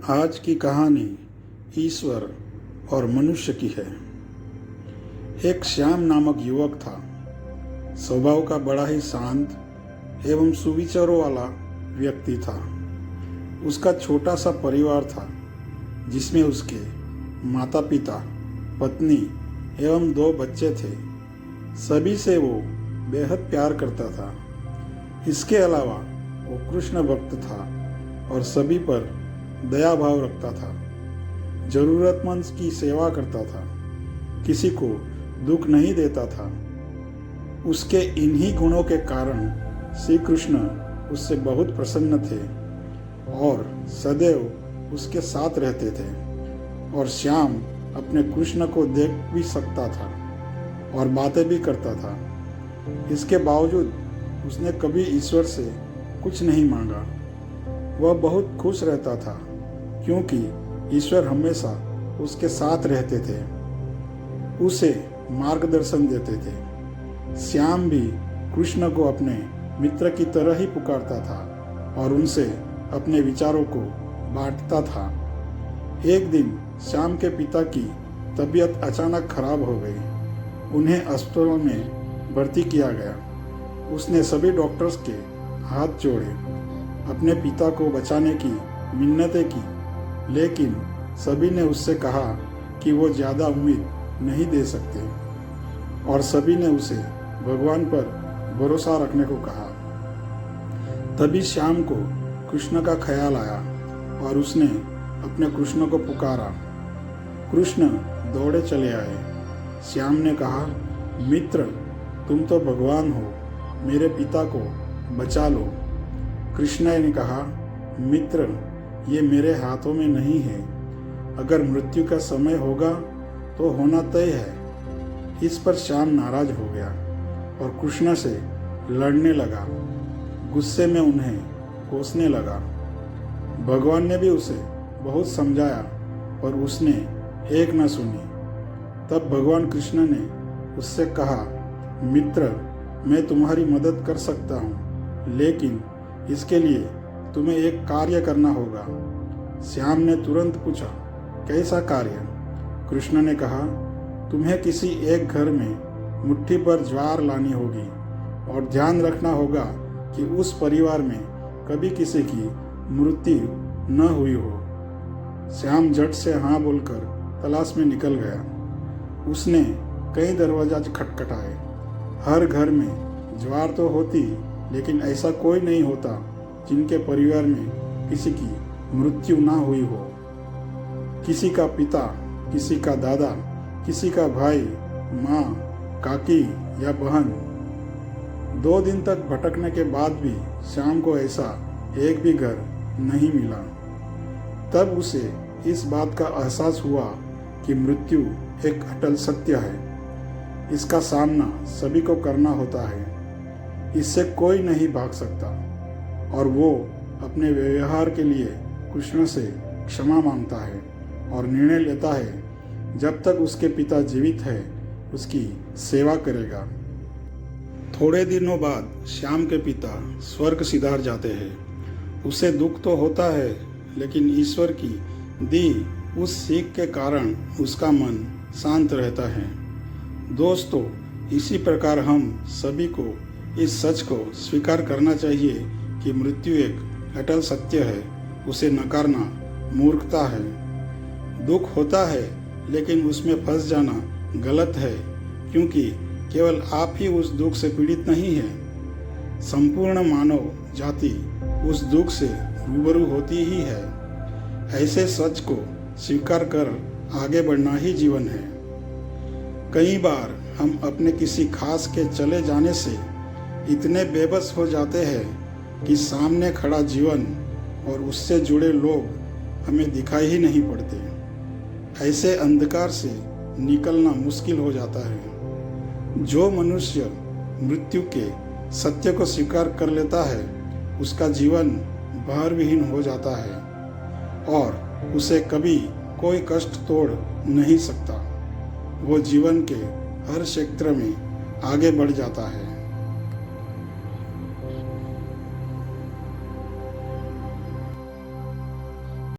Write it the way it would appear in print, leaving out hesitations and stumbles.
आज की कहानी ईश्वर और मनुष्य की है। एक श्याम नामक युवक था। स्वभाव का बड़ा ही शांत एवं सुविचारों वाला व्यक्ति था। उसका छोटा सा परिवार था जिसमें उसके माता पिता, पत्नी एवं 2 बच्चे थे। सभी से वो बेहद प्यार करता था। इसके अलावा वो कृष्ण भक्त था और सभी पर दया भाव रखता था। जरूरतमंद की सेवा करता था, किसी को दुख नहीं देता था। उसके इन्हीं गुणों के कारण श्री कृष्ण उससे बहुत प्रसन्न थे और सदैव उसके साथ रहते थे। और श्याम अपने कृष्ण को देख भी सकता था और बातें भी करता था। इसके बावजूद उसने कभी ईश्वर से कुछ नहीं मांगा। वह बहुत खुश रहता था क्योंकि ईश्वर हमेशा उसके साथ रहते थे, उसे मार्गदर्शन देते थे। श्याम भी कृष्ण को अपने मित्र की तरह ही पुकारता था और उनसे अपने विचारों को बांटता था। एक दिन श्याम के पिता की तबीयत अचानक खराब हो गई। उन्हें अस्पताल में भर्ती किया गया। उसने सभी डॉक्टर्स के हाथ जोड़े, अपने पिता को बचाने की मिन्नतें की, लेकिन सभी ने उससे कहा कि वो ज़्यादा उम्मीद नहीं दे सकते और सभी ने उसे भगवान पर भरोसा रखने को कहा। तभी श्याम को कृष्ण का ख्याल आया और उसने अपने कृष्ण को पुकारा। कृष्ण दौड़े चले आए। श्याम ने कहा, मित्र, तुम तो भगवान हो, मेरे पिता को बचा लो। कृष्ण ने कहा, मित्र, ये मेरे हाथों में नहीं है। अगर मृत्यु का समय होगा तो होना तय है। इस पर श्याम नाराज हो गया और कृष्ण से लड़ने लगा। गुस्से में उन्हें कोसने लगा। भगवान ने भी उसे बहुत समझाया पर उसने एक न सुनी। तब भगवान कृष्ण ने उससे कहा, मित्र, मैं तुम्हारी मदद कर सकता हूँ, लेकिन इसके लिए तुम्हें एक कार्य करना होगा। श्याम ने तुरंत पूछा, कैसा कार्य? कृष्ण ने कहा, तुम्हें किसी एक घर में मुट्ठी भर ज्वार लानी होगी और ध्यान रखना होगा कि उस परिवार में कभी किसी की मृत्यु न हुई हो। श्याम झट से हाँ बोलकर तलाश में निकल गया। उसने कई दरवाजा खटखटाए। हर घर में ज्वार तो होती, लेकिन ऐसा कोई नहीं होता जिनके परिवार में किसी की मृत्यु ना हुई हो। किसी का पिता, किसी का दादा, किसी का भाई, माँ, काकी या बहन। 2 दिन तक भटकने के बाद भी श्याम को ऐसा एक भी घर नहीं मिला। तब उसे इस बात का एहसास हुआ कि मृत्यु एक अटल सत्य है। इसका सामना सभी को करना होता है। इससे कोई नहीं भाग सकता और वो अपने व्यवहार के लिए कृष्ण से क्षमा मांगता है और निर्णय लेता है जब तक उसके पिता जीवित है उसकी सेवा करेगा। थोड़े दिनों बाद श्याम के पिता स्वर्ग सिधार जाते हैं। उसे दुख तो होता है, लेकिन ईश्वर की दी उस सीख के कारण उसका मन शांत रहता है। दोस्तों, इसी प्रकार हम सभी को इस सच को स्वीकार करना चाहिए कि मृत्यु एक अटल सत्य है। उसे नकारना मूर्खता है। दुख होता है, लेकिन उसमें फंस जाना गलत है, क्योंकि केवल आप ही उस दुख से पीड़ित नहीं हैं। संपूर्ण मानव जाति उस दुख से रूबरू होती ही है। ऐसे सच को स्वीकार कर आगे बढ़ना ही जीवन है। कई बार हम अपने किसी खास के चले जाने से इतने बेबस हो जाते हैं कि सामने खड़ा जीवन और उससे जुड़े लोग हमें दिखाई ही नहीं पड़ते। ऐसे अंधकार से निकलना मुश्किल हो जाता है। जो मनुष्य मृत्यु के सत्य को स्वीकार कर लेता है, उसका जीवन भारविहीन हो जाता है और उसे कभी कोई कष्ट तोड़ नहीं सकता। वो जीवन के हर क्षेत्र में आगे बढ़ जाता है।